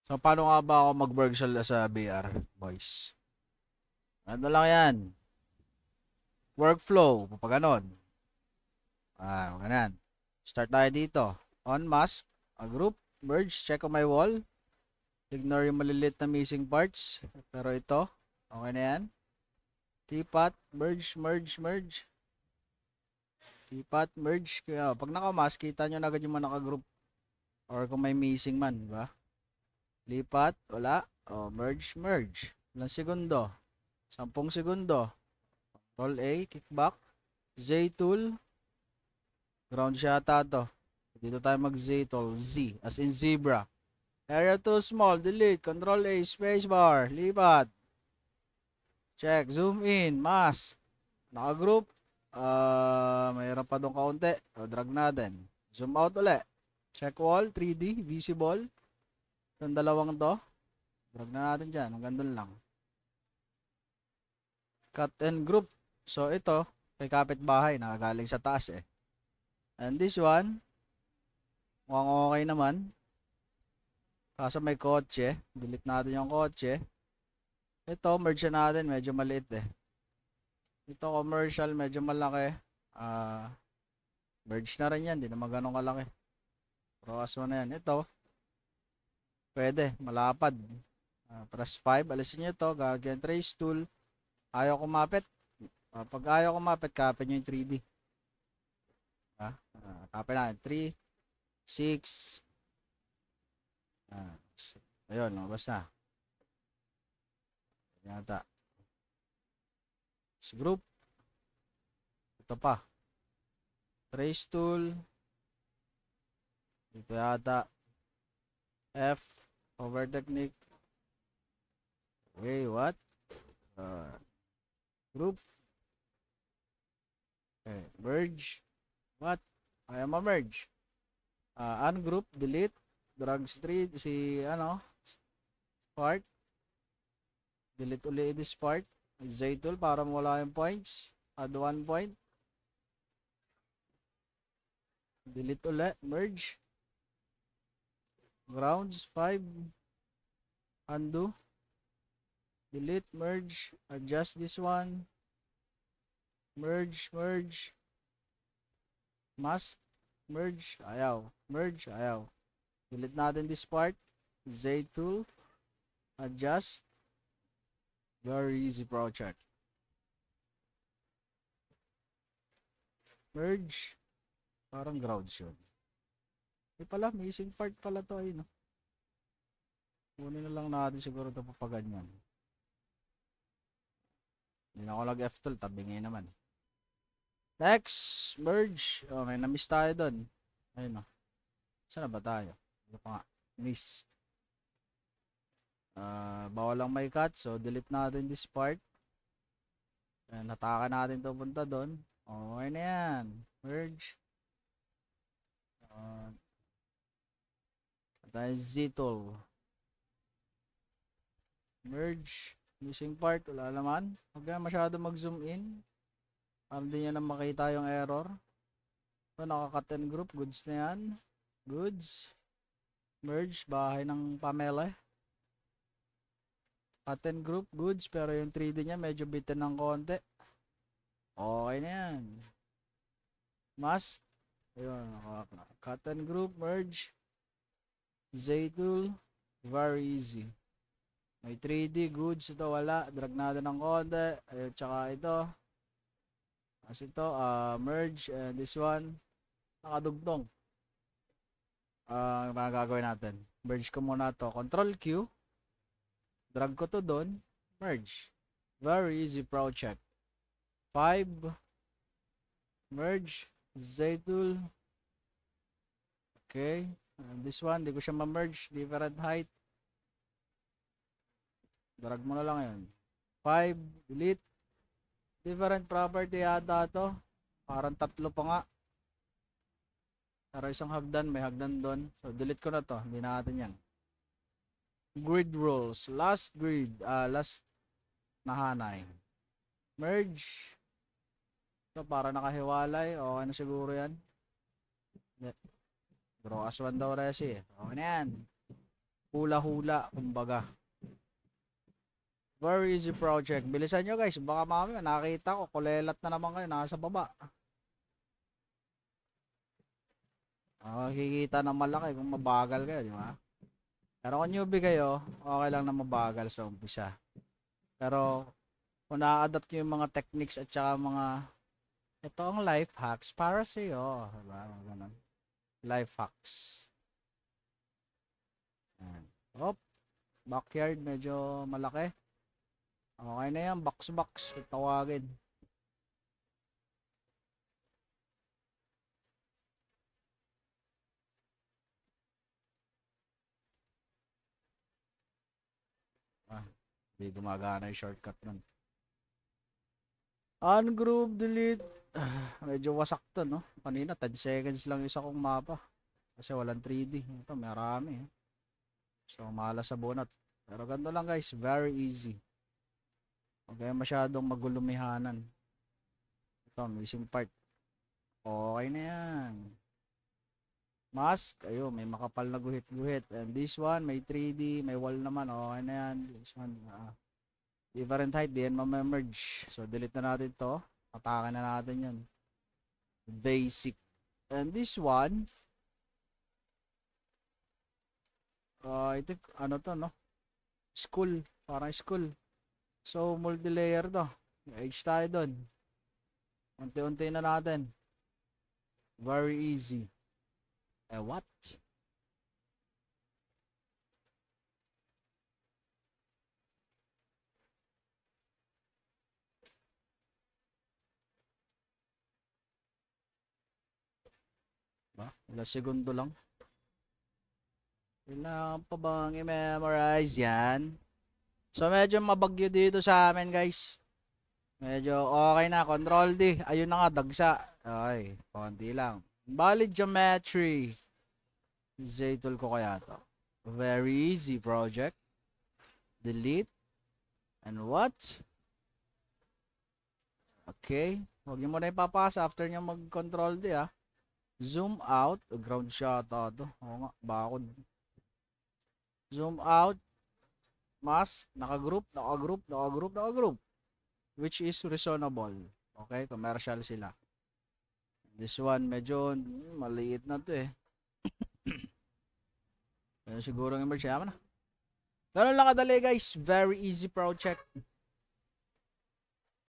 So, paano nga ba ako mag-virtual sa VR, boys? Ano lang yan? Workflow, pa ganon. Ganyan. Start tayo dito. On mask, a group, merge, check on my wall. Ignore yung malilit na missing parts. Pero ito, okay na yan. Teapot, merge, merge, merge. Teapot, merge. Kaya, pag naka-mask, kita nyo na agad yung mga naka-group. Or kung may missing man, diba? Lipat, wala. Merge, merge. Ilang segundo? 10 segundo. Control A, kickback. Z tool. Ground siya ata to. Dito tayo mag Z tool. Z, as in zebra. Area too small, delete. Control A, spacebar. Lipat. Check, zoom in, mask. Naka-group. Mayroon pa doon kaunti. Drag natin. Zoom out ulit. Check wall, 3D, visible. Itong dalawang to. Drag na natin dyan. Hanggang doon lang. Cut and group. So, ito, kay kapitbahay. Nakagaling sa taas eh. And this one, mukhang okay naman. Kaso may kotse. Delete natin yung kotse. Ito, merge natin. Medyo maliit eh. Ito, commercial. Medyo malaki. Merge na rin yan. Hindi naman ganun kalaki. Proas mo na yan. Ito, pwede. Malapad. Press 5. Alisin nyo ito. Gagawin trace tool. Ayaw kumapit. Pag ayaw kumapit, kapit nyo yung 3D. Kapit natin. 3, 6. Ayun, lumabas na. Yata. Sa group. Ito pa. Trace tool. Ito yata. F. Over technique. Wait, what? Group. Okay. Merge. What? Ayaw ma-merge. Ungroup. Delete. Drag si part. Delete ulit this part. Z tool para mawala yung points. Add 1 point. Delete ulit. Merge. Grounds 5. Undo. Delete. Merge. Adjust this one. Merge. Merge. Mask. Merge. Ayaw. Merge. Ayaw. Delete natin this part. Z tool. Adjust. Very easy project. Merge. Parang grounds yun. Pala, missing part pala to. Ayun, no? Kunin na lang natin siguro ito papaganyan. Hindi na ako nag-F-tool. Tabingin naman. Next. Merge. Okay, na-miss tayo dun. Ayun, no? Saan na ba tayo? Ano pa nga? Miss. Bawal lang may cut. So, delete natin this part. And hatakan natin ito punta doon. Okay na yan. Merge. Tayo Z tool. Merge. Missing part. Wala naman. Huwag na masyado mag-zoom in. Para hindi nyo na makita yung error. So, naka-cut and group. Goods na yan. Goods. Merge. Bahay ng Pamela. Cut and group. Goods. Pero yung 3D nya medyo bitin ng konti. Okay na yan. Mask. Ayun. Cut and group. Merge. Z tool. Very easy. May 3D. Goods. Ito wala. Drag natin ng konti. Ayun. Tsaka ito. As ito. Merge. And this one. Nakadugtong. Mga gagawin natin. Merge ko muna to. Control Q. Drag ko to doon. Merge. Very easy project. 5. Merge. Z tool. Okay. And this one, di ko siya ma-merge. Different height. Drag mo na lang yun. 5. Delete. Different property yata to. Parang 3 pa nga. Pero isang hagdan. May hagdan doon. So, delete ko na to. Hindi natin yan. Grid rules. Last grid. Last nahanay. Merge. So, para nakahiwalay. Okay na siguro yan. Draw as one daw resi. Okay na yan. hula-hula, kumbaga. Very easy project. Bilisan nyo guys. Baka mamaya nakita ko, kulelat na naman kayo. Nasa baba. Makikita na malaki kung mabagal kayo, di ba? Pero kung newbie kayo, okay lang na mabagal sa umpisa. Pero kung na-adapt nyo yung mga techniques at saka mga ito ang life hacks para sa iyo, diba? Ganun. Life hacks. Ayan. Hop, backyard medyo malaki. Okay na yan, box tawagin. Hindi gumagana yung shortcut nun. Ungroup, delete. Medyo wasak to, no? Kanina, 10 seconds lang isa kong mapa. Kasi walang 3D. Ito, marami. So, malas sa bunot. Pero ganito lang guys, very easy. Okay, masyadong magulumihanan. Ito, missing part. Okay na yan. Mask, ayun, may makapal na guhit-guhit. And this one, may 3D, may wall naman. Okay na yan. This one, different height, di yan ma-merge. So, delete na natin to. Atake na natin yun. Basic. And this one, I think, ano to, no? School. Parang school. So, multi-layer to. H tayo dun. Unti-unti na natin. Very easy. What? Ba? Ilang segundo lang. Kailangan pa bang i-memorize yan? So, medyo mabagyo dito sa amin, guys. Medyo okay na. Control D. Ayun na nga, dagsa. Okay, konti lang. Bali geometry. Z-tool ko kaya to. Very easy project. Delete. And what? Okay. Huwag nyo muna ipapasa after nyo mag-control D, ah. Zoom out. Ground shot to. Oo nga, bakod. Zoom out. Mask. Nakagroup. Which is reasonable. Okay, commercial sila. This one, medyo maliit na to eh. Pero siguro ng emerge. Yaman na. Ganun lang kadali guys. Very easy project.